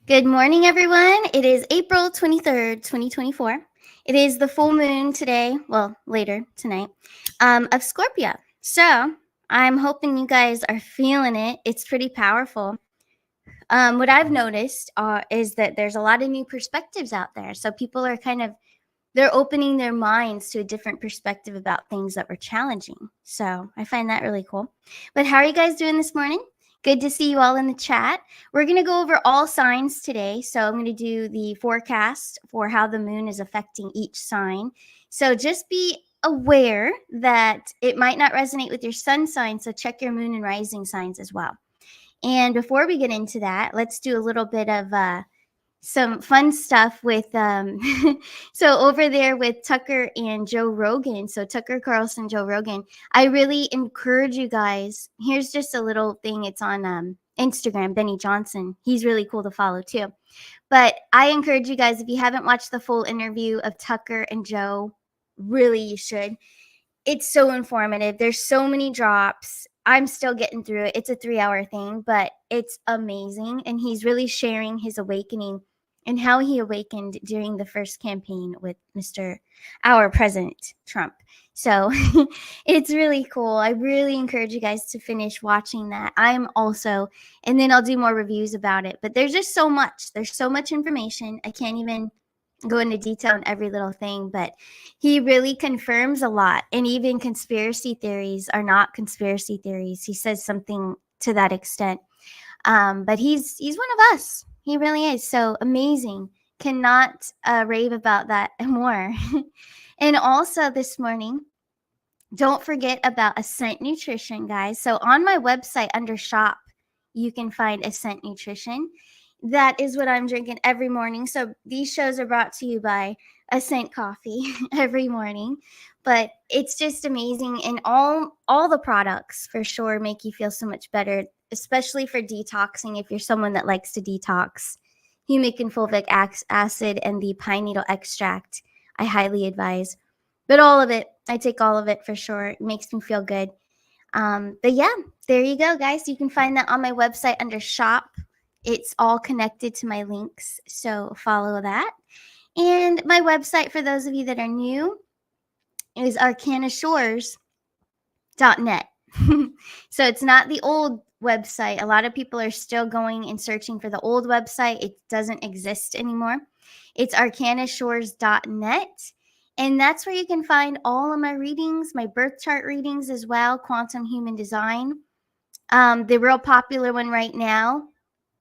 Good morning, everyone. It is April 23rd, 2024. It is the full moon today, well, later tonight, of Scorpio. So I'm hoping you guys are feeling it. It's pretty powerful. What I've noticed is that there's a lot of new perspectives out there. So people are they're opening their minds to a different perspective about things that were challenging. So I find that really cool. But how are you guys doing this morning? Good to see you all in the chat. We're going to go over all signs today. So I'm going to do the forecast for how the moon is affecting each sign. So just be aware that it might not resonate with your sun sign. So check your moon and rising signs as well. And before we get into that, let's do a little bit of some fun stuff with so over there with Tucker and Joe Rogan. So Tucker Carlson, Joe Rogan. I really encourage you guys. Here's just a little thing. It's on Instagram, Benny Johnson. He's really cool to follow too. But I encourage you guys, if you haven't watched the full interview of Tucker and Joe, really you should. It's so informative. There's so many drops. I'm still getting through it. It's a 3-hour thing, but it's amazing. And he's really sharing his awakening and how he awakened during the first campaign with our President Trump. So it's really cool. I really encourage you guys to finish watching that. I'm also, and then I'll do more reviews about it. But there's just so much. There's so much information. I can't even go into detail on every little thing, but he really confirms a lot. And even conspiracy theories are not conspiracy theories. He says something to that extent. But he's one of us. He really is. So amazing. Cannot rave about that more. And also this morning, don't forget about Ascent Nutrition, guys. So on my website under shop, you can find Ascent Nutrition. That is what I'm drinking every morning. So these shows are brought to you by Ascent Coffee every morning. But it's just amazing. And all the products for sure make you feel so much better, especially for detoxing if you're someone that likes to detox. Humic and fulvic acid and the pine needle extract, I highly advise. But all of it, I take all of it for sure. It makes me feel good. But yeah, there you go, guys. You can find that on my website under shop. It's all connected to my links, so follow that. And my website, for those of you that are new, is arcanashores.net. So it's not the old website. A lot of people are still going and searching for the old website. It doesn't exist anymore. It's arcanashores.net. And that's where you can find all of my readings, my birth chart readings as well, quantum human design. The real popular one right now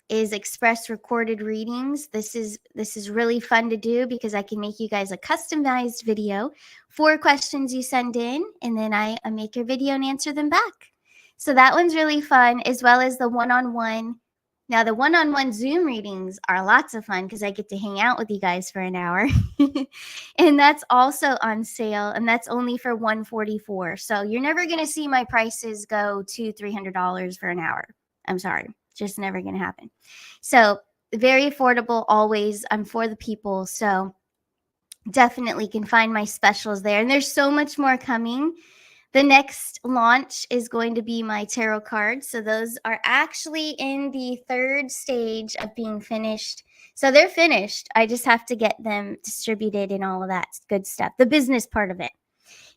is express recorded readings. This is really fun to do because I can make you guys a customized video, 4 questions you send in, and then I make your video and answer them back. So that one's really fun, as well as the one-on-one. Now the one-on-one Zoom readings are lots of fun because I get to hang out with you guys for an hour. And that's also on sale, and that's only for $144. So you're never going to see my prices go to $300 for an hour. I'm sorry. Just never going to happen. So very affordable always. I'm for the people. So definitely can find my specials there. And there's so much more coming. The next launch is going to be my tarot cards. So those are actually in the 3rd stage of being finished. So they're finished. I just have to get them distributed and all of that good stuff. The business part of it.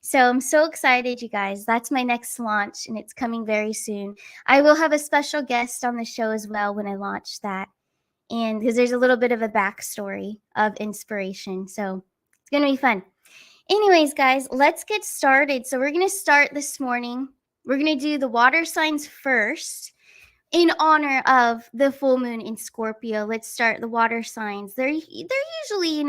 So I'm so excited, you guys. That's my next launch, and it's coming very soon. I will have a special guest on the show as well when I launch that. And because there's a little bit of a backstory of inspiration. So it's going to be fun. Anyways, guys, let's get started. So we're going to start this morning. We're going to do the water signs first in honor of the full moon in Scorpio. Let's start the water signs. They're usually,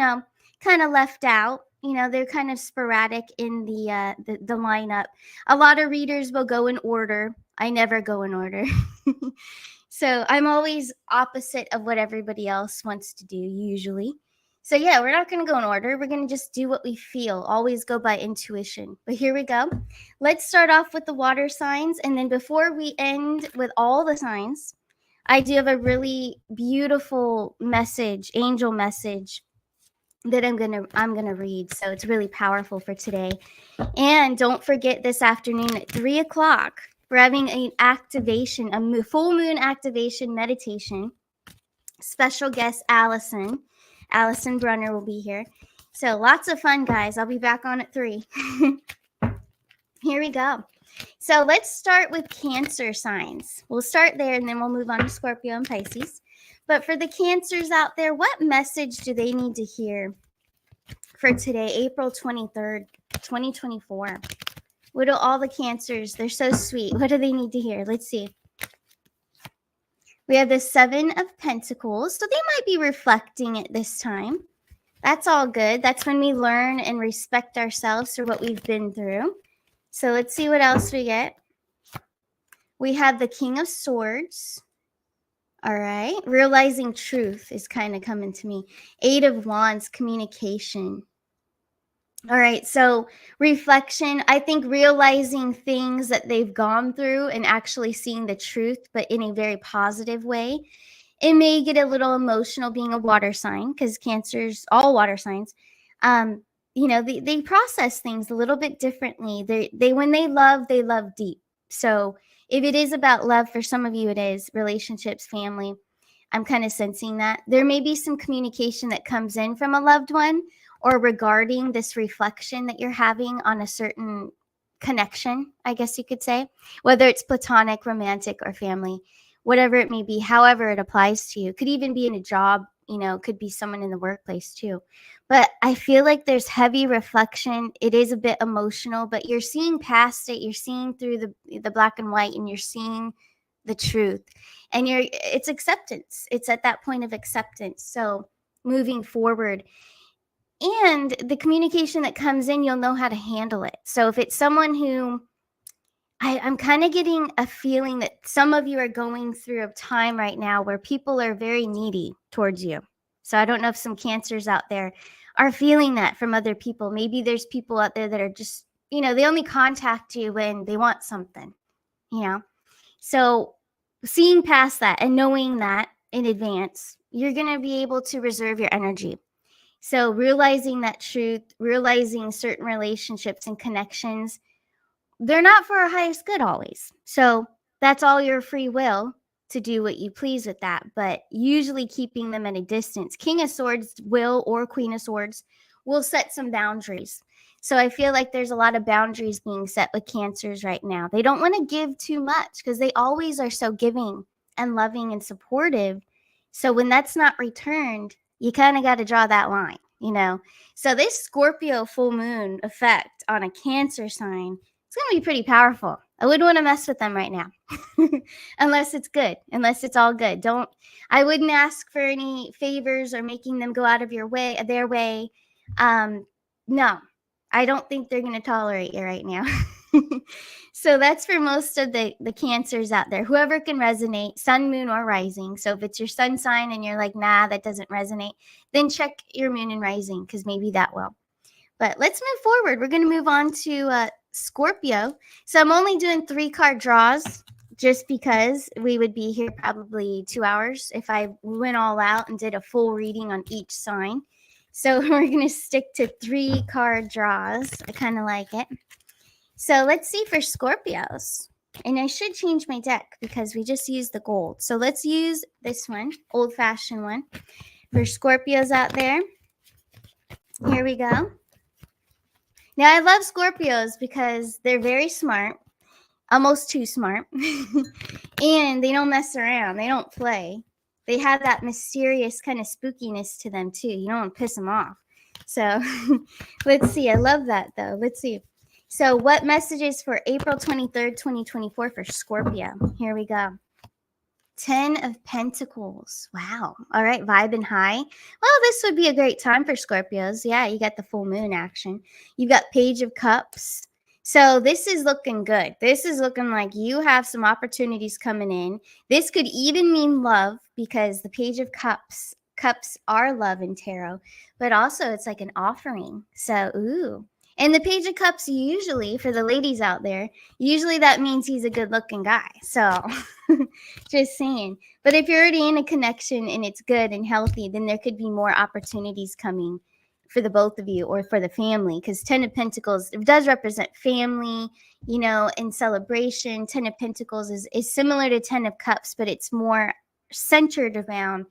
kind of left out. They're kind of sporadic in the lineup. A lot of readers will go in order. I never go in order. So I'm always opposite of what everybody else wants to do usually. So yeah, we're not going to go in order. We're going to just do what we feel. Always go by intuition. But here we go. Let's start off with the water signs. And then before we end with all the signs, I do have a really beautiful message, angel message, that I'm gonna read. So it's really powerful for today. And don't forget, this afternoon at 3 o'clock, we're having an activation, a full moon activation meditation special guest Allison. Allison Brunner will be here. So lots of fun, guys. I'll be back on at 3. Here we go. So let's start with Cancer signs. We'll start there and then we'll move on to Scorpio and Pisces. But for the Cancers out there, what message do they need to hear for today, April 23rd, 2024? What do all the Cancers, they're so sweet. What do they need to hear? Let's see. We have the 7 of Pentacles. So they might be reflecting at this time. That's all good. That's when we learn and respect ourselves for what we've been through. So let's see what else we get. We have the King of Swords. All right. Realizing truth is kind of coming to me. 8 of Wands, communication. All right. So reflection, I think realizing things that they've gone through and actually seeing the truth, but in a very positive way. It may get a little emotional being a water sign because Cancers, all water signs, they process things a little bit differently. They when they love deep. So if it is about love, for some of you, it is relationships, family. I'm kind of sensing that there may be some communication that comes in from a loved one or regarding this reflection that you're having on a certain connection, I guess you could say, whether it's platonic, romantic, or family, whatever it may be, however it applies to you. Could even be in a job, could be someone in the workplace too. But I feel like there's heavy reflection. It is a bit emotional, but you're seeing past it. You're seeing through the black and white, and you're seeing the truth. And it's acceptance. It's at that point of acceptance. So moving forward. And the communication that comes in, you'll know how to handle it. So if it's someone who I'm kind of getting a feeling that some of you are going through a time right now where people are very needy towards you. So I don't know if some Cancers out there are feeling that from other people. Maybe there's people out there that are just, they only contact you when they want something, So seeing past that and knowing that in advance, you're going to be able to reserve your energy. So realizing that truth, realizing certain relationships and connections, they're not for our highest good always. So that's all your free will to do what you please with that, but usually keeping them at a distance. King of Swords will, or Queen of Swords, will set some boundaries. So I feel like there's a lot of boundaries being set with Cancers right now. They don't want to give too much because they always are so giving and loving and supportive. So when that's not returned, you kind of got to draw that line, So this Scorpio full moon effect on a Cancer sign, it's going to be pretty powerful. I wouldn't want to mess with them right now unless it's good, unless it's all good. I wouldn't ask for any favors or making them go out of their way. No, I don't think they're going to tolerate you right now. So that's for most of the Cancers out there, whoever can resonate, sun, moon, or rising. So if it's your sun sign and you're like, nah, that doesn't resonate, then check your moon and rising because maybe that will. But let's move forward. We're going to move on to Scorpio. So I'm only doing 3 card draws just because we would be here probably 2 hours if I went all out and did a full reading on each sign. So we're going to stick to 3 card draws. I kind of like it. So let's see for Scorpios. And I should change my deck because we just used the gold. So let's use this one, old-fashioned one. For Scorpios out there, here we go. Now, I love Scorpios because they're very smart, almost too smart, and they don't mess around. They don't play. They have that mysterious kind of spookiness to them, too. You don't want to piss them off. So let's see. I love that, though. Let's see. So what messages for April 23rd, 2024 for Scorpio? Here we go. 10 of Pentacles. Wow. All right. Vibing high. Well, this would be a great time for Scorpios. Yeah, you got the full moon action. You got Page of Cups. So this is looking good. This is looking like you have some opportunities coming in. This could even mean love because the Page of Cups are love in tarot, but also it's like an offering. So, ooh. And the Page of Cups, usually, for the ladies out there, usually that means he's a good-looking guy. So, just saying. But if you're already in a connection and it's good and healthy, then there could be more opportunities coming for the both of you or for the family. Because 10 of Pentacles, it does represent family, and celebration. 10 of Pentacles is similar to 10 of Cups, but it's more centered around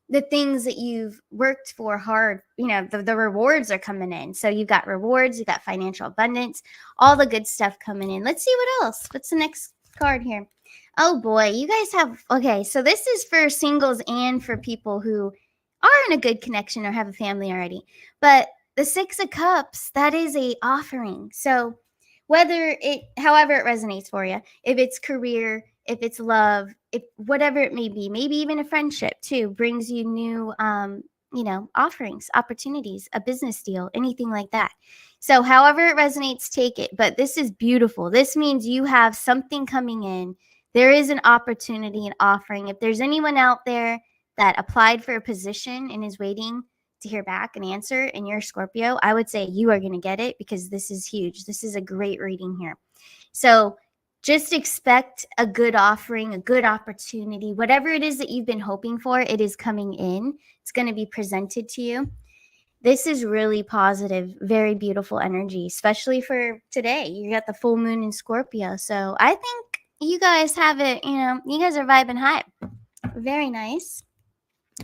the things that you've worked for hard, the rewards are coming in. So you've got rewards, you've got financial abundance, all the good stuff coming in. Let's see what else. What's the next card here? Oh boy, you guys have, okay, so this is for singles and for people who are in a good connection or have a family already. But the Six of Cups, that is a offering. So however it resonates for you, if it's career, if it's love, if whatever it may be, maybe even a friendship too, brings you new, offerings, opportunities, a business deal, anything like that. So however it resonates, take it. But this is beautiful. This means you have something coming in. There is an opportunity, an offering. If there's anyone out there that applied for a position and is waiting to hear back an answer and you're Scorpio, I would say you are going to get it because this is huge. This is a great reading here. So just expect a good offering, a good opportunity, whatever it is that you've been hoping for, it is coming in. It's going to be presented to you. This is really positive, very beautiful energy, especially for today. You got the full moon in Scorpio. So I think you guys have it, you guys are vibing high. Very nice.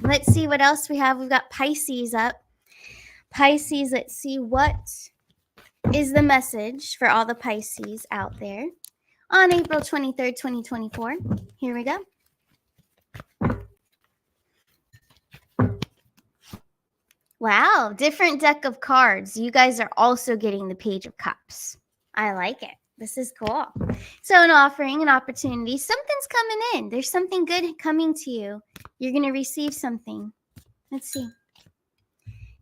Let's see what else we have. We've got Pisces up. Pisces, let's see what is the message for all the Pisces out there on April 23rd, 2024. Here we go. Wow, different deck of cards. You guys are also getting the Page of Cups. I like it. This is cool. So an offering, an opportunity, something's coming in. There's something good coming to you. You're going to receive something. Let's see.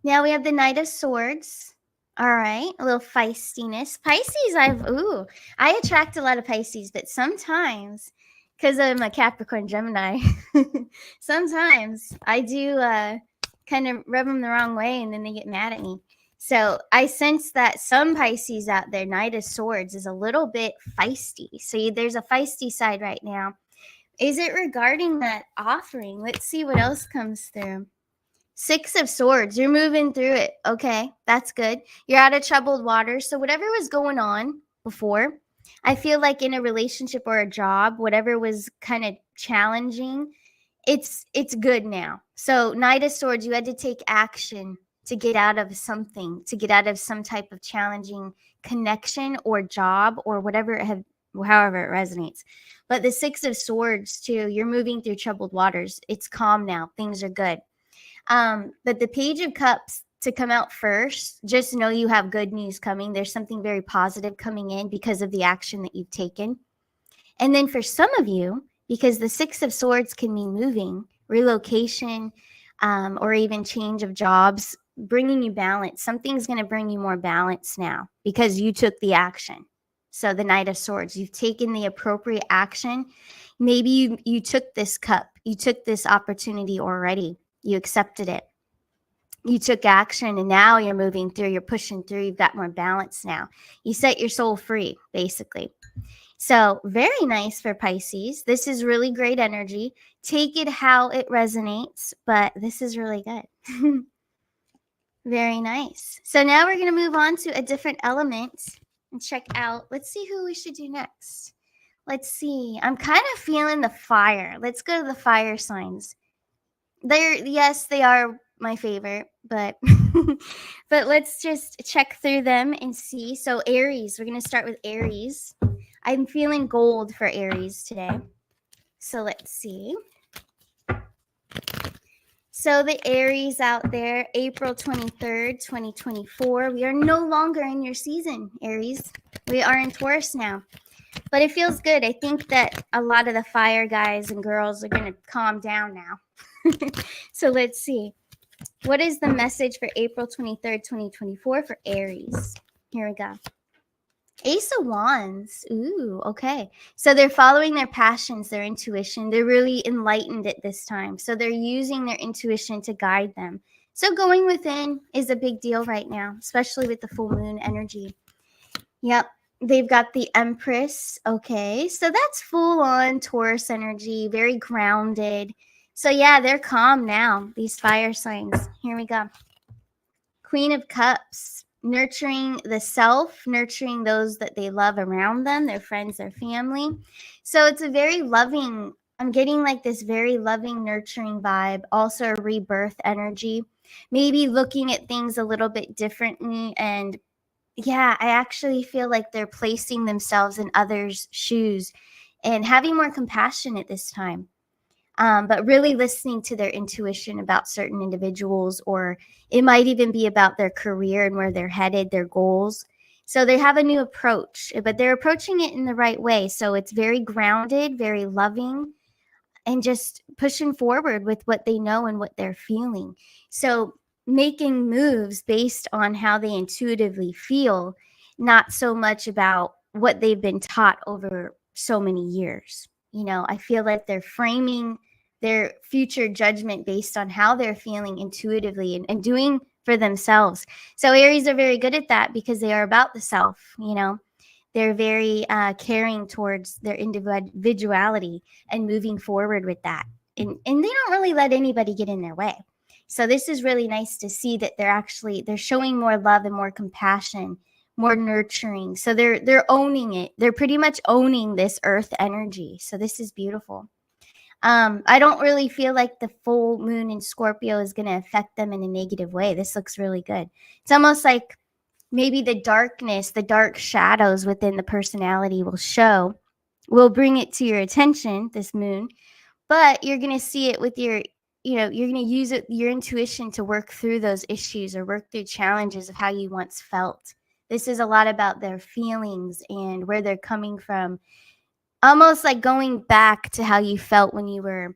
Now we have the Knight of Swords. All right, a little feistiness. Pisces, I attract a lot of Pisces, but sometimes, because I'm a Capricorn Gemini, sometimes I do kind of rub them the wrong way and then they get mad at me. So I sense that some Pisces out there, Knight of Swords, is a little bit feisty. So there's a feisty side right now. Is it regarding that offering? Let's see what else comes through. Six of Swords, you're moving through it. Okay, that's good. You're out of troubled water. So whatever was going on before, I feel like in a relationship or a job, whatever was kind of challenging, it's good now. So Knight of Swords, you had to take action to get out of something, to get out of some type of challenging connection or job or whatever however it resonates. But the Six of Swords too, you're moving through troubled waters. It's calm now. Things are good. But the Page of Cups to come out first, just know you have good news coming. There's something very positive coming in because of the action that you've taken. And then for some of you, because the Six of Swords can mean moving, relocation, or even change of jobs, bringing you balance. Something's going to bring you more balance now because you took the action. So the Knight of Swords, you've taken the appropriate action. Maybe you took this cup, you took this opportunity already. You accepted it. You took action and now you're moving through, you're pushing through, you've got more balance now. You set your soul free, basically. So very nice for Pisces. This is really great energy. Take it how it resonates, but this is really good. Very nice. So now we're going to move on to a different element and check out. Let's see who we should do next. Let's see. I'm kind of feeling the fire. Let's go to the fire signs. They are my favorite, but but let's just check through them and see. So Aries, we're going to start with Aries. I'm feeling gold for Aries today. So let's see. So the Aries out there, April 23rd, 2024. We are no longer in your season, Aries. We are in Taurus now. But it feels good. I think that a lot of the fire guys and girls are going to calm down now. So let's see. What is the message for April 23rd, 2024 for Aries? Here we go. Ace of Wands. Ooh, okay. So they're following their passions, their intuition. They're really enlightened at this time. So they're using their intuition to guide them. So going within is a big deal right now, especially with the full moon energy. Yep. They've got the Empress. Okay. So that's full on Taurus energy, very grounded. So yeah, they're calm now, these fire signs. Here we go. Queen of Cups, nurturing the self, nurturing those that they love around them, their friends, their family. So it's a very loving I'm getting like this very loving, nurturing vibe, also a rebirth energy, maybe looking at things a little bit differently. And yeah, I actually feel like they're placing themselves in others' shoes and having more compassion at this time. But really listening to their intuition about certain individuals, or it might even be about their career and where they're headed, their goals. So they have a new approach, but they're approaching it in the right way. So it's very grounded, very loving, and just pushing forward with what they know and what they're feeling. So making moves based on how they intuitively feel, not so much about what they've been taught over so many years. I feel like they're framing their future judgment based on how they're feeling intuitively, and doing for themselves. So Aries are very good at that because they are about the self. They're very caring towards their individuality and moving forward with that. And they don't really let anybody get in their way. So this is really nice to see that they're showing more love and more compassion, more nurturing. So they're owning it. They're pretty much owning this earth energy. So this is beautiful. I don't really feel like the full moon in Scorpio is going to affect them in a negative way. This looks really good. It's almost like maybe the darkness, the dark shadows within the personality will bring it to your attention, this moon, but you're going to see it with you're going to use your intuition to work through those issues or work through challenges of how you once felt. This is a lot about their feelings and where they're coming from, almost like going back to how you felt when you were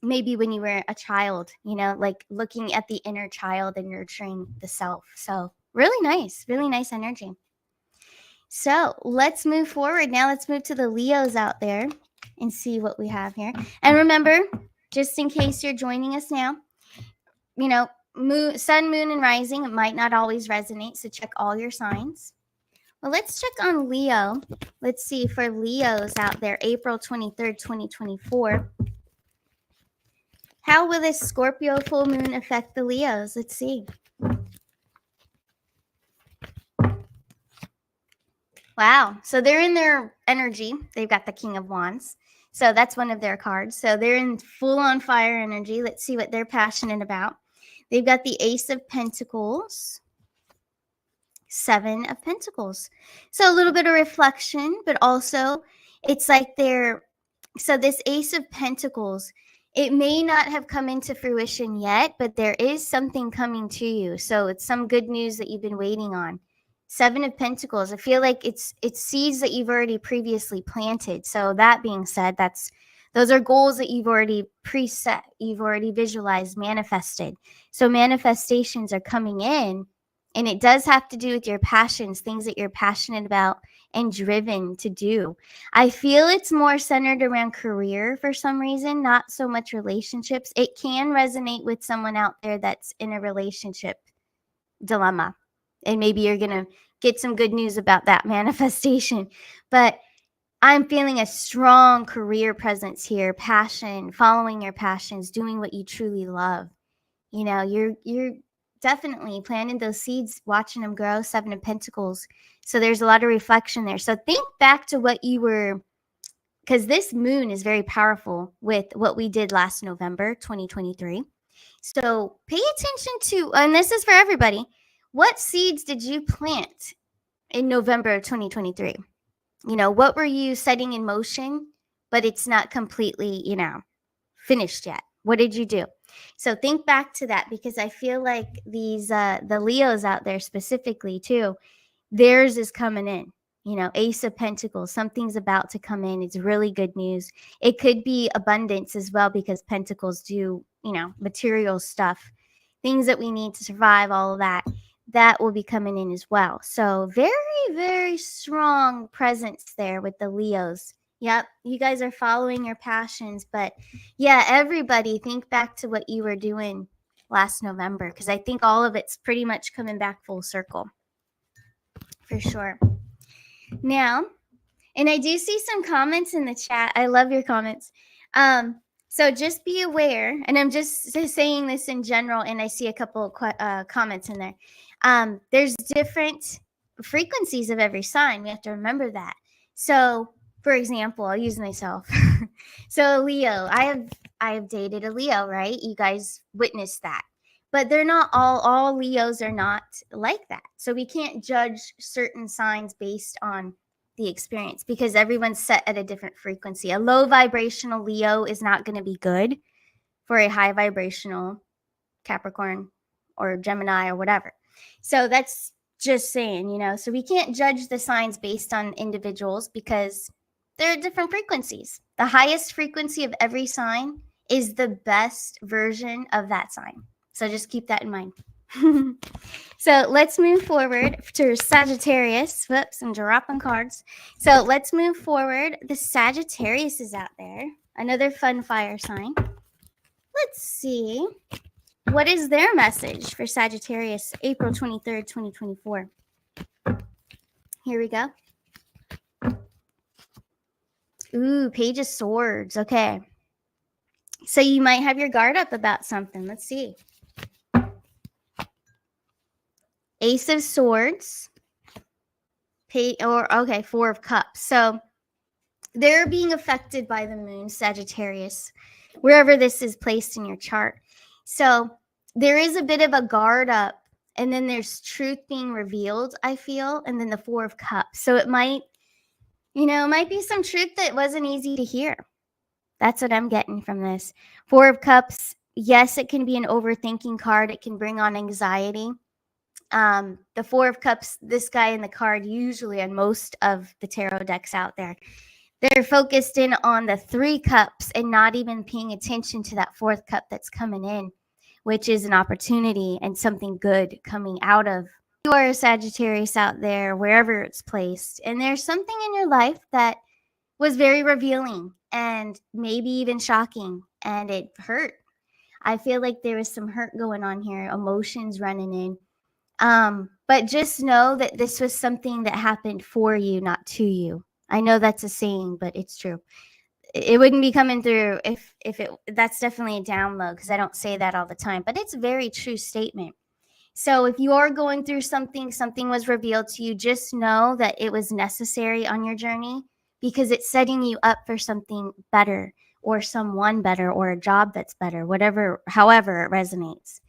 a child, like looking at the inner child and nurturing the self. So really nice energy. So let's move forward. Now let's move to the Leos out there and see what we have here. And remember, just in case you're joining us now, sun, moon, and rising, it might not always resonate. So check all your signs. Well, let's check on Leo. Let's see for Leos out there, April 23rd, 2024. How will this Scorpio full moon affect the Leos? Let's see. Wow. So they're in their energy. They've got the King of Wands. So that's one of their cards. So they're in full on fire energy. Let's see what they're passionate about. They've got the Ace of Pentacles, Seven of Pentacles. So a little bit of reflection, but also it's like so this Ace of Pentacles, it may not have come into fruition yet, but there is something coming to you. So it's some good news that you've been waiting on. Seven of Pentacles, I feel like it's seeds that you've already previously planted. So that being said, those are goals that you've already preset, you've already visualized, manifested. So manifestations are coming in, and it does have to do with your passions, things that you're passionate about and driven to do. I feel it's more centered around career for some reason, not so much relationships. It can resonate with someone out there that's in a relationship dilemma, and maybe you're going to get some good news about that manifestation. But I'm feeling a strong career presence here, passion, following your passions, doing what you truly love. You're definitely planting those seeds, watching them grow. Seven of Pentacles. So there's a lot of reflection there. So think back to what you were, because this moon is very powerful with what we did last November, 2023. So pay attention to, and this is for everybody, what seeds did you plant in November of 2023? What were you setting in motion, but it's not completely, finished yet? What did you do? So think back to that, because I feel like the Leos out there specifically too, theirs is coming in. Ace of Pentacles, something's about to come in. It's really good news. It could be abundance as well, because Pentacles do, material stuff, things that we need to survive, all of that will be coming in as well. So very, very strong presence there with the Leos. Yep, you guys are following your passions. But yeah, everybody think back to what you were doing last November, because I think all of it's pretty much coming back full circle for sure. Now, and I do see some comments in the chat. I love your comments. So just be aware, and I'm just saying this in general, and I see a couple comments in there. There's different frequencies of every sign. We have to remember that. So for example, I'll use myself. So Leo, I have dated a Leo, right? You guys witnessed that. But they're not all Leos are not like that. So we can't judge certain signs based on the experience because everyone's set at a different frequency. A low vibrational Leo is not going to be good for a high vibrational Capricorn or Gemini or whatever. So that's just saying, you know, so we can't judge the signs based on individuals because they're different frequencies. The highest frequency of every sign is the best version of that sign. So just keep that in mind. So let's move forward to Sagittarius. Whoops, I'm dropping cards. So let's move forward. The Sagittarius is out there. Another fun fire sign. Let's see. What is their message for Sagittarius, April 23rd, 2024? Here we go. Ooh, Page of Swords. Okay. So you might have your guard up about something. Let's see. Ace of Swords. Four of Cups. So they're being affected by the moon, Sagittarius, wherever this is placed in your chart. So there is a bit of a guard up, and then there's truth being revealed, I feel, and then the Four of Cups. So it might, might be some truth that wasn't easy to hear. That's what I'm getting from this. Four of Cups, yes, it can be an overthinking card. It can bring on anxiety. The Four of Cups, this guy in the card, usually on most of the tarot decks out there, they're focused in on the Three Cups and not even paying attention to that fourth cup that's coming in, which is an opportunity and something good coming out of. You are a Sagittarius out there, wherever it's placed, and there's something in your life that was very revealing and maybe even shocking, and it hurt. I feel like there was some hurt going on here, emotions running in. But just know that this was something that happened for you, not to you. I know that's a saying, but it's true. It wouldn't be coming through if that's definitely a download, because I don't say that all the time, but it's a very true statement. So if you are going through something was revealed to you, just know that it was necessary on your journey, because it's setting you up for something better or someone better or a job that's better, however it resonates.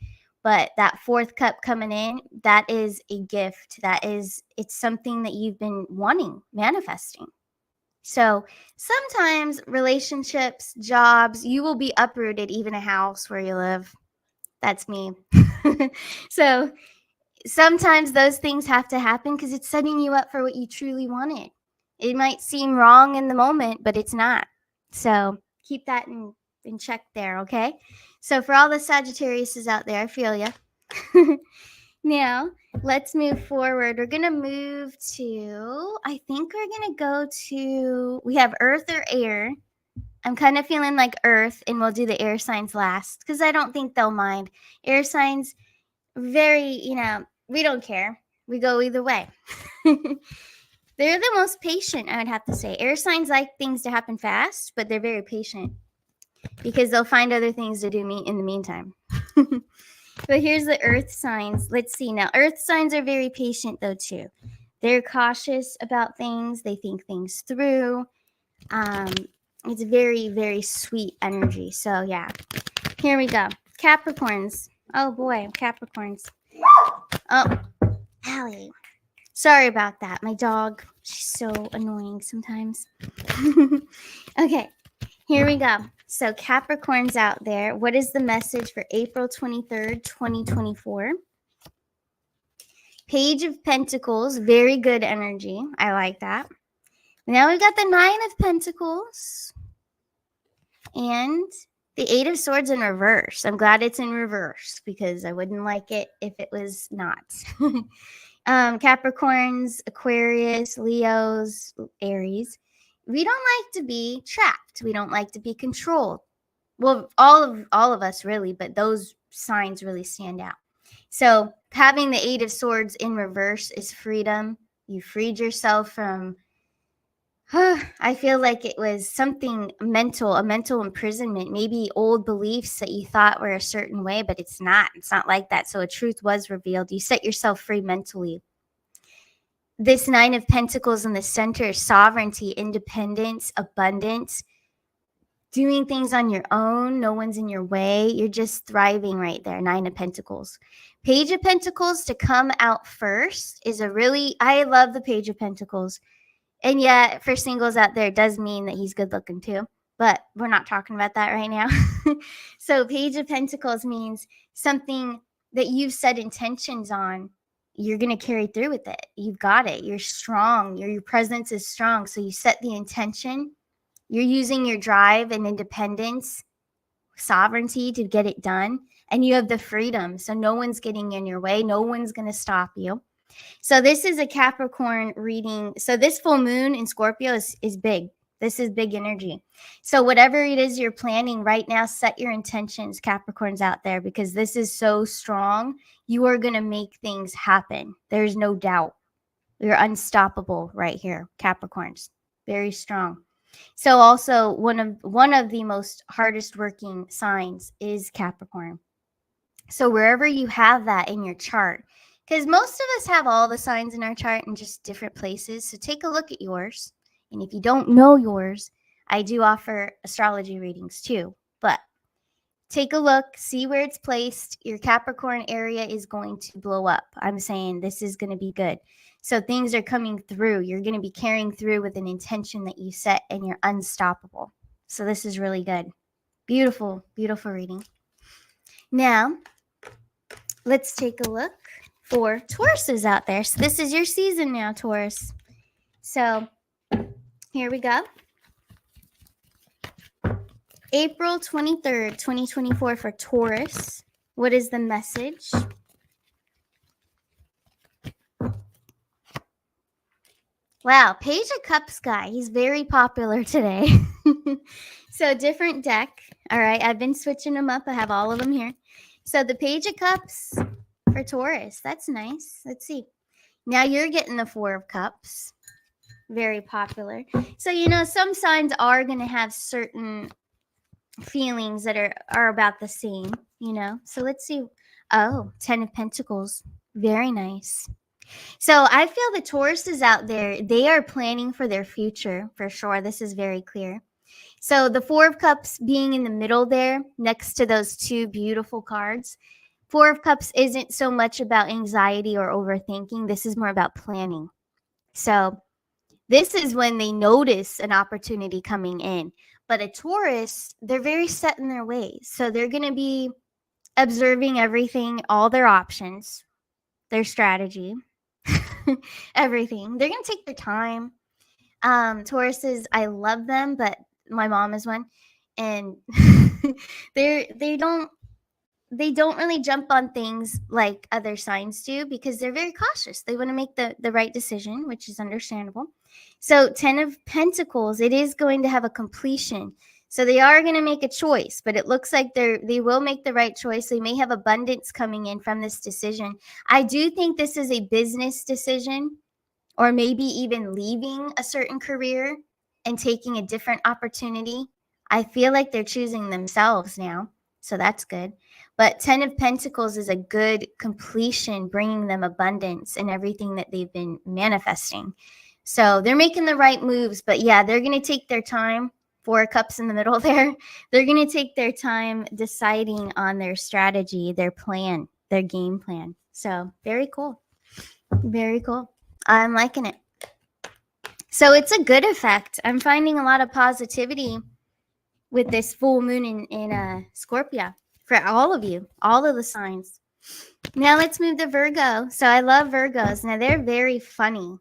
But that fourth cup coming in, that is a gift. It's something that you've been wanting, manifesting. So sometimes relationships, jobs, you will be uprooted, even a house where you live. That's me. So sometimes those things have to happen because it's setting you up for what you truly wanted. It might seem wrong in the moment, but it's not. So keep that in check there, okay? So for all the Sagittariuses out there, I feel you. Now, let's move forward. We're going to move to, I think we're going to go to, we have Earth or Air. I'm kind of feeling like Earth, and we'll do the air signs last because I don't think they'll mind. Air signs, very, we don't care. We go either way. They're the most patient, I would have to say. Air signs like things to happen fast, but they're very patient because they'll find other things to do in the meantime. But here's the Earth signs. Let's see. Now, Earth signs are very patient, though, too. They're cautious about things. They think things through. It's very, very sweet energy. So, yeah. Here we go. Capricorns. Oh, boy. Capricorns. Oh, Allie. Sorry about that. My dog, she's so annoying sometimes. Okay. Here we go. So Capricorns out there, what is the message for April 23rd, 2024? Page of Pentacles, very good energy. I like that. Now we've got the Nine of Pentacles and the Eight of Swords in reverse. I'm glad it's in reverse because I wouldn't like it if it was not. Capricorns, Aquarius, Leos, Aries. We don't like to be trapped. We don't like to be controlled. Well, all of us really, but those signs really stand out. So having the Eight of Swords in reverse is freedom. You freed yourself from, I feel like it was something mental, a mental imprisonment, maybe old beliefs that you thought were a certain way, but it's not. It's not like that. So a truth was revealed. You set yourself free mentally. this Nine of Pentacles in the center, sovereignty, independence, abundance, doing things on your own. No one's in your way. You're just thriving right there. Nine of Pentacles. Page of Pentacles to come out first is a really, I love the Page of Pentacles. And yet, for singles out there, it does mean that he's good looking too. But we're not talking about that right now. So, Page of Pentacles means something that you've set intentions on. You're going to carry through with it. You've got it. You're strong. Your presence is strong. So, you set the intention. You're using your drive and independence, sovereignty to get it done. And you have the freedom. So, no one's getting in your way. No one's going to stop you. So this is a Capricorn reading. So this full moon in Scorpio is big. This is big energy. So whatever it is you're planning right now, set your intentions, Capricorns out there, because this is so strong. You are going to make things happen. There's no doubt. You're unstoppable right here, Capricorns. Very strong. So also one of the most hardest working signs is Capricorn. So wherever you have that in your chart, because most of us have all the signs in our chart in just different places. So take a look at yours. And if you don't know yours, I do offer astrology readings too. But take a look, see where it's placed. Your Capricorn area is going to blow up. I'm saying this is going to be good. So things are coming through. You're going to be carrying through with an intention that you set, and you're unstoppable. So this is really good. Beautiful, beautiful reading. Now, let's take a look for Tauruses out there. So this is your season now, Taurus. So here we go. April 23rd, 2024 for Taurus. What is the message? Wow, Page of Cups guy. He's very popular today. So different deck. All right, I've been switching them up. I have all of them here. So the Page of Cups for Taurus. That's nice. Let's see. Now you're getting the Four of Cups. Very popular. So, some signs are going to have certain feelings that are about the same, So let's see. Oh, 10 of Pentacles. Very nice. So I feel the Tauruses out there, they are planning for their future for sure. This is very clear. So the Four of Cups being in the middle there next to those two beautiful cards. Four of Cups isn't so much about anxiety or overthinking. This is more about planning. So this is when they notice an opportunity coming in. But a Taurus, they're very set in their ways. So they're going to be observing everything, all their options, their strategy, everything. They're going to take their time. Tauruses, I love them, but my mom is one. And they don't really jump on things like other signs do because they're very cautious. They want to make the right decision, which is understandable. So 10 of Pentacles, it is going to have a completion. So they are going to make a choice, but it looks like they will make the right choice. They may have abundance coming in from this decision. I do think this is a business decision, or maybe even leaving a certain career and taking a different opportunity. I feel like they're choosing themselves now. So that's good. But 10 of Pentacles is a good completion, bringing them abundance and everything that they've been manifesting. So they're making the right moves. But yeah, they're going to take their time. Four Cups in the middle there. They're going to take their time deciding on their strategy, their plan, their game plan. So very cool. Very cool. I'm liking it. So it's a good effect. I'm finding a lot of positivity with this full moon in Scorpio for all of you, all of the signs. Now let's move to Virgo. So I love Virgos. Now they're very funny.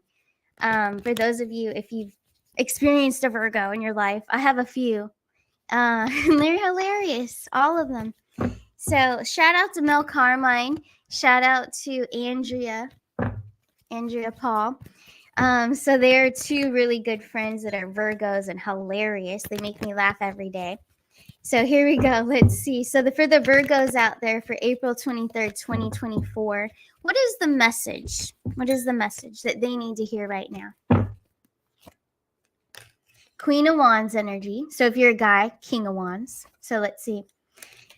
For those of you, if you've experienced a Virgo in your life, I have a few. And they're hilarious, all of them. So shout out to Mel Carmine. Shout out to Andrea Paul. So they're two really good friends that are Virgos and hilarious. They make me laugh every day. So here we go. Let's see. So for the Virgos out there for April 23rd, 2024, what is the message? What is the message that they need to hear right now? Queen of Wands energy. So if you're a guy, King of Wands. So let's see.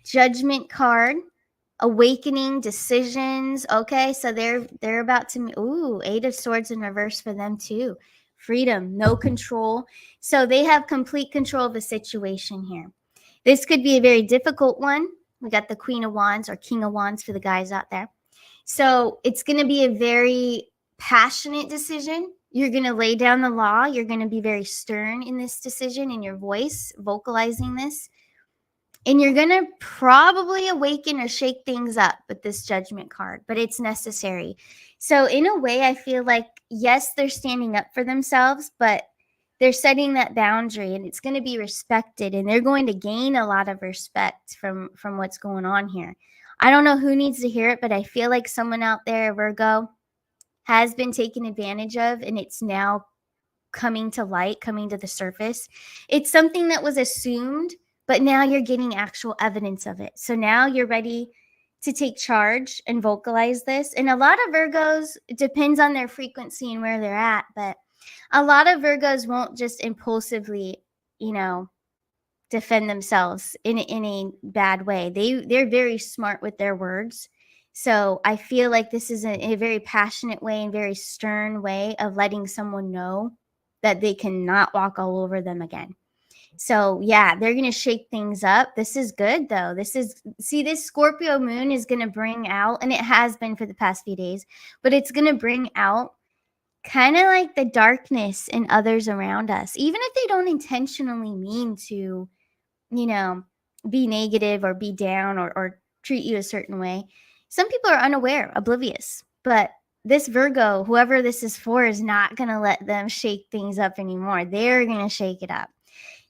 Judgment card. awakening, decisions. Okay, so they're about to, ooh, 8 of Swords in reverse for them too. Freedom, no control. So they have complete control of the situation here. This could be a very difficult one. We got the Queen of Wands or King of Wands for the guys out there. So it's going to be a very passionate decision. You're going to lay down the law. You're going to be very stern in this decision, in your voice, vocalizing this. And you're going to probably awaken or shake things up with this Judgment card, but it's necessary. So in a way, I feel like, yes, they're standing up for themselves, but they're setting that boundary, and it's going to be respected, and they're going to gain a lot of respect from what's going on here. I don't know who needs to hear it, but I feel like someone out there, Virgo, has been taken advantage of, and it's now coming to light, coming to the surface. It's something that was assumed, but now you're getting actual evidence of it. So now you're ready to take charge and vocalize this. And a lot of Virgos, it depends on their frequency and where they're at, but a lot of Virgos won't just impulsively, defend themselves in a bad way. They're very smart with their words. So I feel like this is a very passionate way and very stern way of letting someone know that they cannot walk all over them again. So yeah, they're going to shake things up. This is good though. This Scorpio moon is going to bring out, and it has been for the past few days, but it's going to bring out kind of like the darkness in others around us, even if they don't intentionally mean to, be negative or be down or treat you a certain way. Some people are unaware, oblivious, but this Virgo, whoever this is for, is not going to let them shake things up anymore. They're going to shake it up.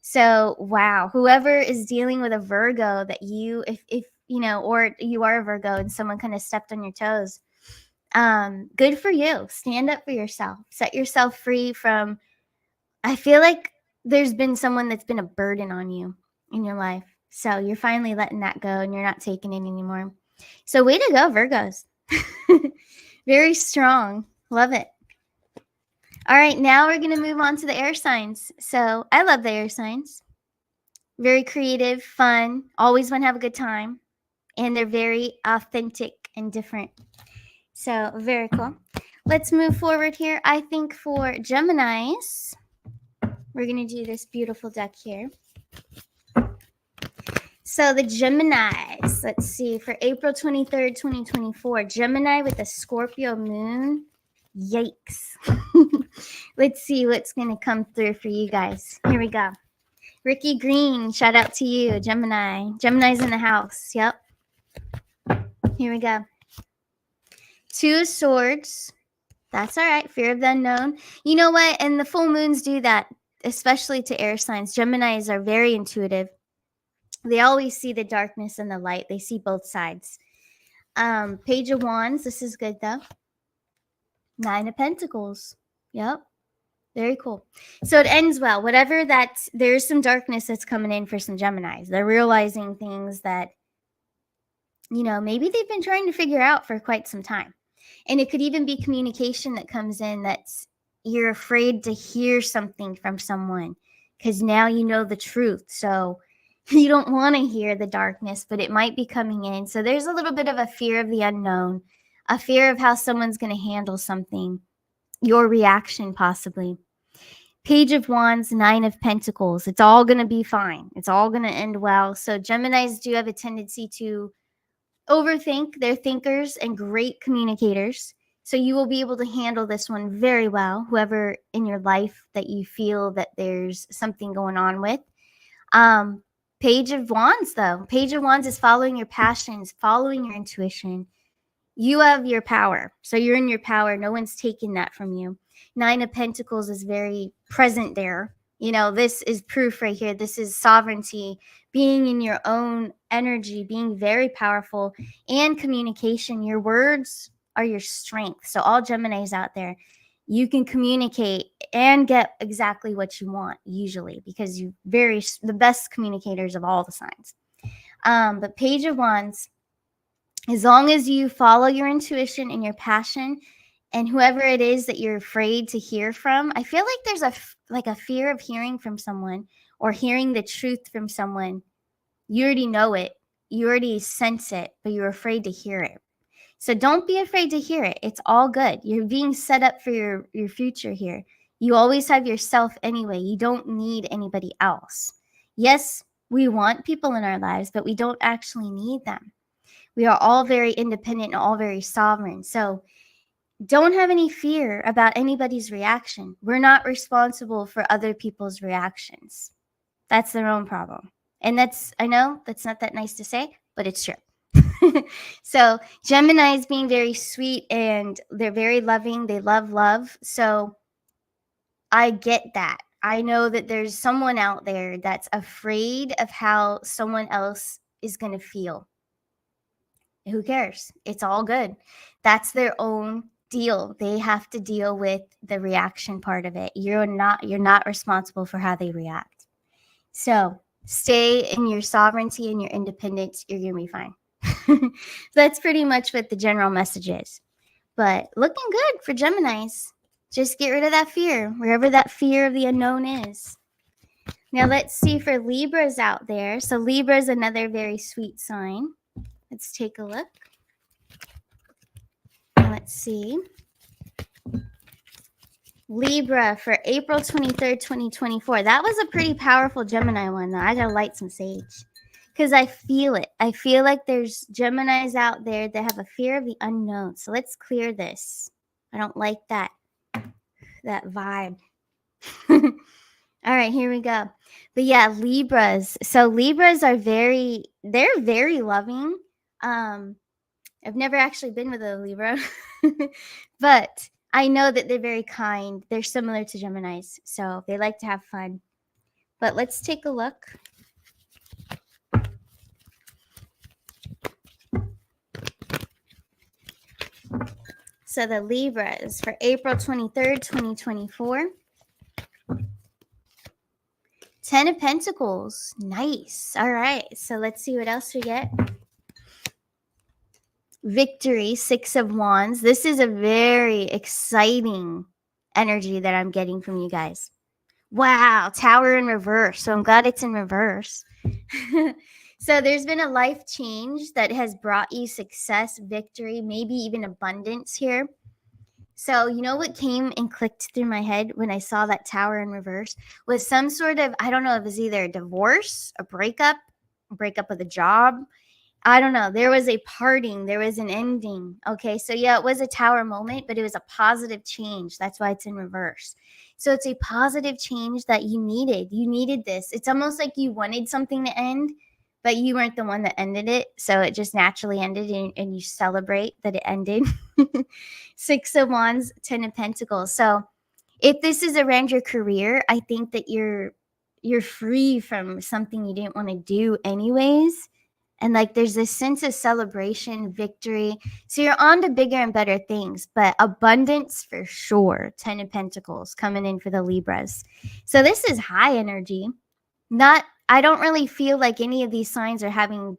So, wow, whoever is dealing with a Virgo that if or you are a Virgo and someone kind of stepped on your toes, good for you. Stand up for yourself. Set yourself free from, I feel like there's been someone that's been a burden on you in your life. So you're finally letting that go and you're not taking it anymore. So way to go, Virgos. Very strong. Love it. All right, now we're going to move on to the air signs. So I love the air signs. Very creative, fun, always want to have a good time. And they're very authentic and different. So very cool. Let's move forward here. I think for Geminis, we're going to do this beautiful deck here. So the Geminis, let's see, for April 23rd, 2024, Gemini with a Scorpio moon. Yikes. Let's see what's going to come through for you guys. Here we go. Ricky Green, shout out to you, Gemini. Gemini's in the house. Yep. Here we go. 2 of Swords. That's all right. Fear of the unknown. You know what? And the full moons do that, especially to air signs. Geminis are very intuitive. They always see the darkness and the light. They see both sides. Page of Wands. This is good, though. 9 of Pentacles. Yep. Very cool. So it ends well. Whatever that, there's some darkness that's coming in for some Geminis. They're realizing things that, maybe they've been trying to figure out for quite some time. And it could even be communication that comes in that's, you're afraid to hear something from someone because now you know the truth. So you don't want to hear the darkness, but it might be coming in. So there's a little bit of a fear of the unknown, a fear of how someone's going to handle something, your reaction possibly. Page of Wands, 9 of Pentacles. It's all going to be fine. It's all going to end well. So Geminis do have a tendency to overthink. They're thinkers and great communicators. So you will be able to handle this one very well, whoever in your life that you feel that there's something going on with. Page of Wands, though. Page of Wands is following your passions, following your intuition. You have your power. So you're in your power. No one's taking that from you. 9 of Pentacles is very present there. This is proof right here. This is sovereignty, being in your own energy, being very powerful, and communication. Your words are your strength. So all Geminis out there, you can communicate and get exactly what you want usually because you're the best communicators of all the signs. But Page of Wands, as long as you follow your intuition and your passion and whoever it is that you're afraid to hear from, I feel like there's a fear of hearing from someone or hearing the truth from someone. You already know it, you already sense it, but you're afraid to hear it. So don't be afraid to hear it. It's all good. You're being set up for your future here. You always have yourself anyway. You don't need anybody else. Yes, we want people in our lives, but we don't actually need them. We are all very independent and all very sovereign. So don't have any fear about anybody's reaction. We're not responsible for other people's reactions. That's their own problem. And I know that's not that nice to say, but it's true. So Gemini is being very sweet and they're very loving. They love love. So I get that. I know that there's someone out there that's afraid of how someone else is going to feel. Who cares? It's all good. That's their own deal. They have to deal with the reaction part of it. You're not responsible for how they react. So stay in your sovereignty and your independence. You're going to be fine. That's pretty much what the general message is. But looking good for Geminis. Just get rid of that fear, wherever that fear of the unknown is. Now let's see for Libras out there. So Libra is another very sweet sign. Let's take a look. Let's see. Libra for April 23rd, 2024. That was a pretty powerful Gemini one, though. I gotta light some sage because I feel it. I feel like there's Geminis out there that have a fear of the unknown. So let's clear this. I don't like that vibe. All right, here we go. But yeah, Libras. So Libras are they're very loving. I've never actually been with a Libra, but I know that they're very kind. They're similar to Geminis, so they like to have fun. But let's take a look. So the Libras for April 23rd, 2024. 10 of Pentacles. Nice. All right, so let's see what else we get. Victory, 6 of Wands. This is a very exciting energy that I'm getting from you guys. Wow, Tower in reverse. So I'm glad it's in reverse. So there's been a life change that has brought you success, victory, maybe even abundance here. So you know what came and clicked through my head when I saw that Tower in reverse was some sort of, I don't know if it's either a divorce, a breakup with a job. I don't know. There was a parting. There was an ending. Okay. So yeah, it was a Tower moment, but it was a positive change. That's why it's in reverse. So it's a positive change that you needed. You needed this. It's almost like you wanted something to end, but you weren't the one that ended it. So it just naturally ended and you celebrate that it ended. 6 of Wands, 10 of Pentacles. So if this is around your career, I think that you're free from something you didn't want to do anyways. And like there's this sense of celebration, victory. So you're on to bigger and better things, but abundance for sure. 10 of Pentacles coming in for the Libras. So this is high energy. I don't really feel like any of these signs are having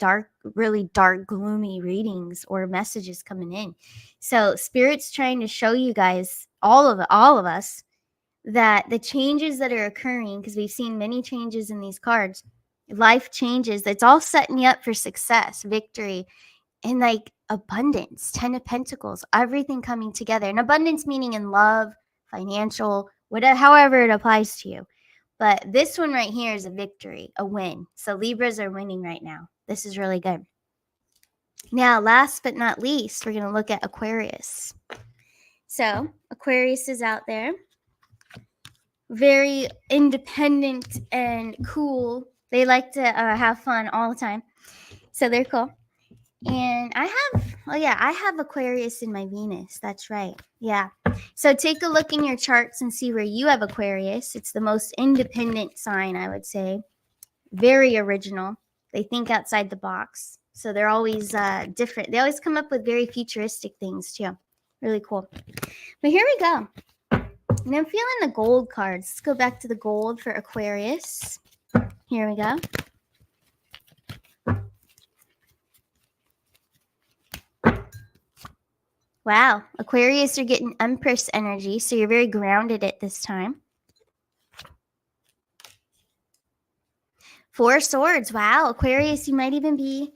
really dark, gloomy readings or messages coming in. So Spirit's trying to show you guys, all of us, that the changes that are occurring, because we've seen many changes in these cards, life changes, that's all setting you up for success, victory, and like abundance. 10 of Pentacles, everything coming together. And abundance meaning in love, financial, whatever, however it applies to you. But this one right here is a victory, a win. So Libras are winning right now. This is really good. Now, last but not least, we're going to look at Aquarius. So Aquarius is out there. Very independent and cool. They like to have fun all the time. So they're cool. And I have Aquarius in my Venus. That's right. Yeah. So take a look in your charts and see where you have Aquarius. It's the most independent sign, I would say. Very original. They think outside the box. So they're always different. They always come up with very futuristic things too. Really cool. But here we go. And I'm feeling the gold cards. Let's go back to the gold for Aquarius. Here we go. Wow, Aquarius, you're getting Empress energy, so you're very grounded at this time. 4 swords. Wow, Aquarius, you might even be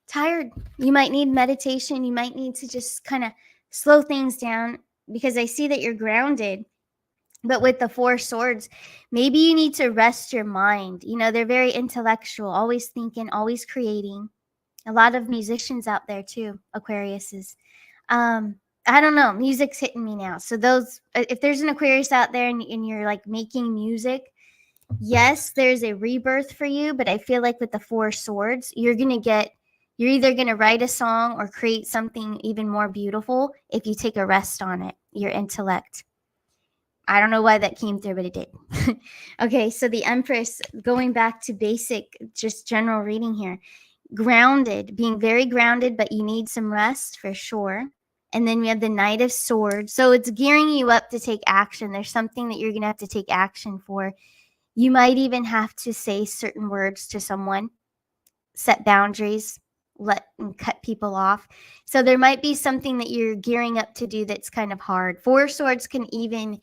tired. You might need meditation. You might need to just kind of slow things down, because I see that you're grounded. But with the Four Swords, maybe you need to rest your mind. You know, they're very intellectual, always thinking, always creating. A lot of musicians out there too, Aquariuses. I don't know, music's hitting me now. So those, if there's an Aquarius out there and you're like making music, yes, there's a rebirth for you. But I feel like with the Four Swords, you're either going to write a song or create something even more beautiful if you take a rest on it, your intellect. I don't know why that came through, but it did. Okay, so the Empress, going back to basic, just general reading here. Grounded, being very grounded, but you need some rest for sure. And then we have the Knight of Swords. So it's gearing you up to take action. There's something that you're going to have to take action for. You might even have to say certain words to someone, set boundaries, and cut people off. So there might be something that you're gearing up to do that's kind of hard. Four Swords could even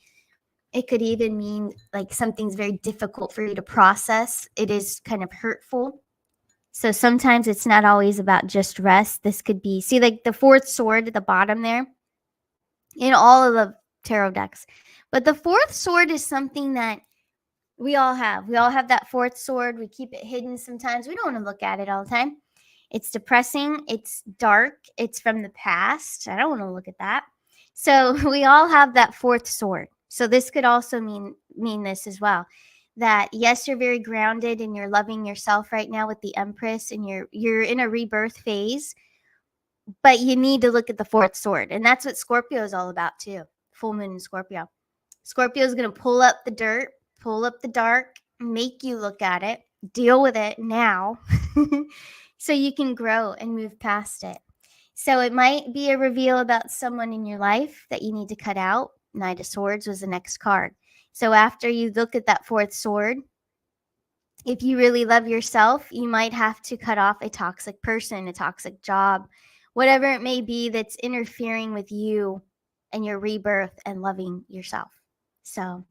mean like something's very difficult for you to process. It is kind of hurtful. So sometimes it's not always about just rest. This could be, see, like the fourth sword at the bottom there in all of the tarot decks. But the fourth sword is something that we all have. We all have that fourth sword. We keep it hidden sometimes. We don't want to look at it all the time. It's depressing. It's dark. It's from the past. I don't want to look at that. So we all have that fourth sword. So this could also mean this as well. That yes, you're very grounded and you're loving yourself right now with the Empress, and you're in a rebirth phase, but you need to look at the fourth sword. And that's what Scorpio is all about too. Full moon in Scorpio. Scorpio is going to pull up the dirt, pull up the dark, make you look at it, deal with it now so you can grow and move past it. So it might be a reveal about someone in your life that you need to cut out. Knight of Swords was the next card. So after you look at that fourth sword, if you really love yourself, you might have to cut off a toxic person, a toxic job, whatever it may be that's interfering with you and your rebirth and loving yourself. So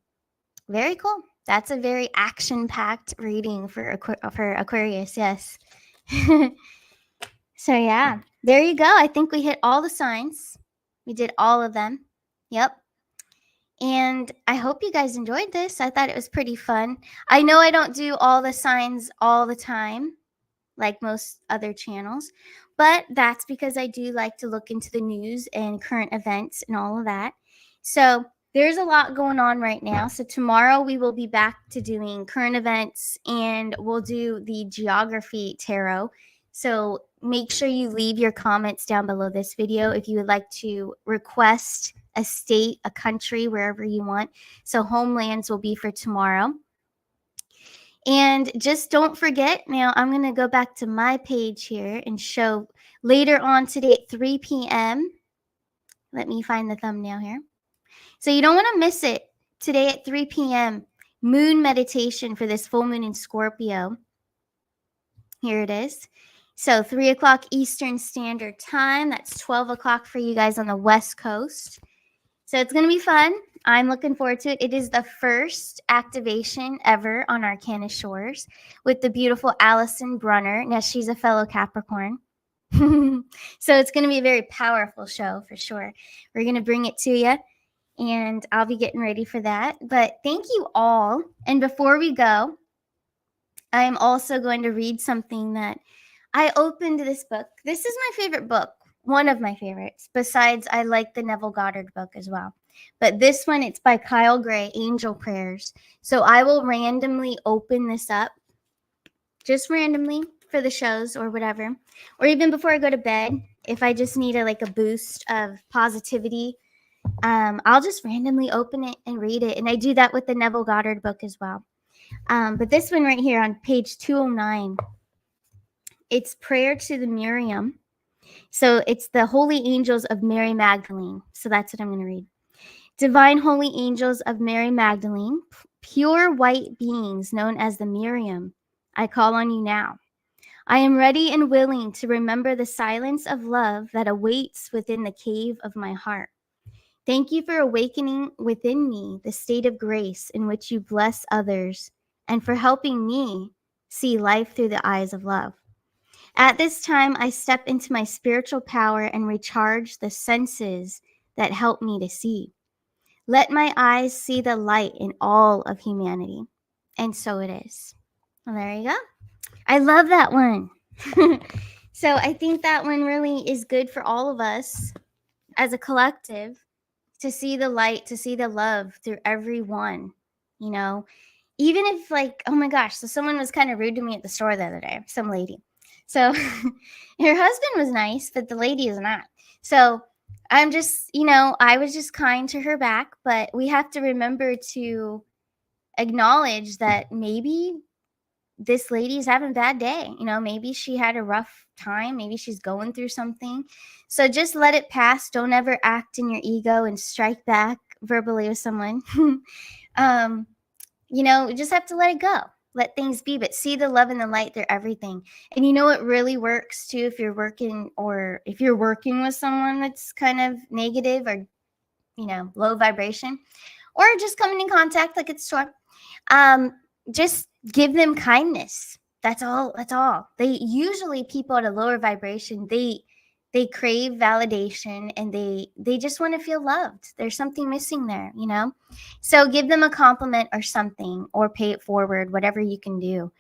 very cool. That's a very action-packed reading for Aquarius, yes. So yeah, there you go. I think we hit all the signs. We did all of them. Yep. And I hope you guys enjoyed this. I thought it was pretty fun. I know I don't do all the signs all the time, like most other channels, but that's because I do like to look into the news and current events and all of that. So there's a lot going on right now. So tomorrow we will be back to doing current events, and we'll do the geography tarot. So make sure you leave your comments down below this video if you would like to request a state, a country, wherever you want. So homelands will be for tomorrow. And just don't forget, now I'm going to go back to my page here and show later on today at 3 p.m. Let me find the thumbnail here. So you don't want to miss it. Today at 3 p.m. moon meditation for this full moon in Scorpio. Here it is. So 3 o'clock Eastern Standard Time. That's 12 o'clock for you guys on the West Coast. So it's going to be fun. I'm looking forward to it. It is the first activation ever on Arcana Shores with the beautiful Allison Brunner. Now, she's a fellow Capricorn. So it's going to be a very powerful show for sure. We're going to bring it to you, and I'll be getting ready for that. But thank you all. And before we go, I am also going to read something that I opened this book. This is my favorite book. One of my favorites. Besides, I like the Neville Goddard book as well. But this one, it's by Kyle Gray, Angel Prayers. So I will randomly open this up. Just randomly for the shows or whatever. Or even before I go to bed, if I just need a boost of positivity, I'll just randomly open it and read it. And I do that with the Neville Goddard book as well. But this one right here on page 209, it's Prayer to the Miriam. So it's the Holy Angels of Mary Magdalene. So that's what I'm going to read. Divine Holy Angels of Mary Magdalene, pure white beings known as the Miriam, I call on you now. I am ready and willing to remember the silence of love that awaits within the cave of my heart. Thank you for awakening within me the state of grace in which you bless others, and for helping me see life through the eyes of love. At this time, I step into my spiritual power and recharge the senses that help me to see. Let my eyes see the light in all of humanity. And so it is. Well, there you go. I love that one. So I think that one really is good for all of us as a collective to see the light, to see the love through everyone, you know, even if, like, oh my gosh, so someone was kind of rude to me at the store the other day, some lady. So her husband was nice, but the lady is not. So I'm just, I was just kind to her back, but we have to remember to acknowledge that maybe this lady's having a bad day. Maybe she had a rough time. Maybe she's going through something. So just let it pass. Don't ever act in your ego and strike back verbally with someone. We just have to let it go. Let things be, but see the love and the light through everything. And what really works too, if you're working with someone that's kind of negative or, low vibration, or just coming in contact like it's store, just give them kindness. That's all. They usually, people at a lower vibration, they crave validation, and they just want to feel loved. There's something missing there, so give them a compliment or something, or pay it forward, whatever you can do.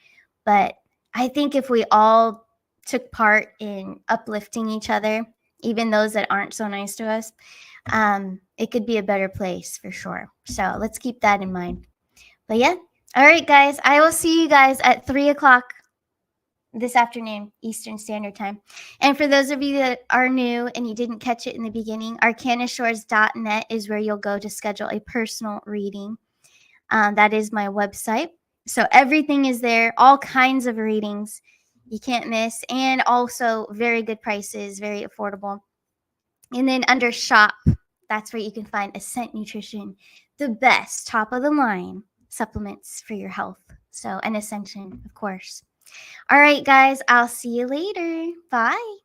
But I think if we all took part in uplifting each other, even those that aren't so nice to us, it could be a better place for sure. So let's keep that in mind. But yeah. All right, guys. I will see you guys at 3:00 this afternoon, Eastern Standard Time. And for those of you that are new and you didn't catch it in the beginning, arcanashores.net is where you'll go to schedule a personal reading. That is my website. So everything is there, all kinds of readings you can't miss, and also very good prices, very affordable. And then under shop, that's where you can find Ascent Nutrition, the best top of the line supplements for your health. So, and Ascension, of course. All right, guys, I'll see you later. Bye.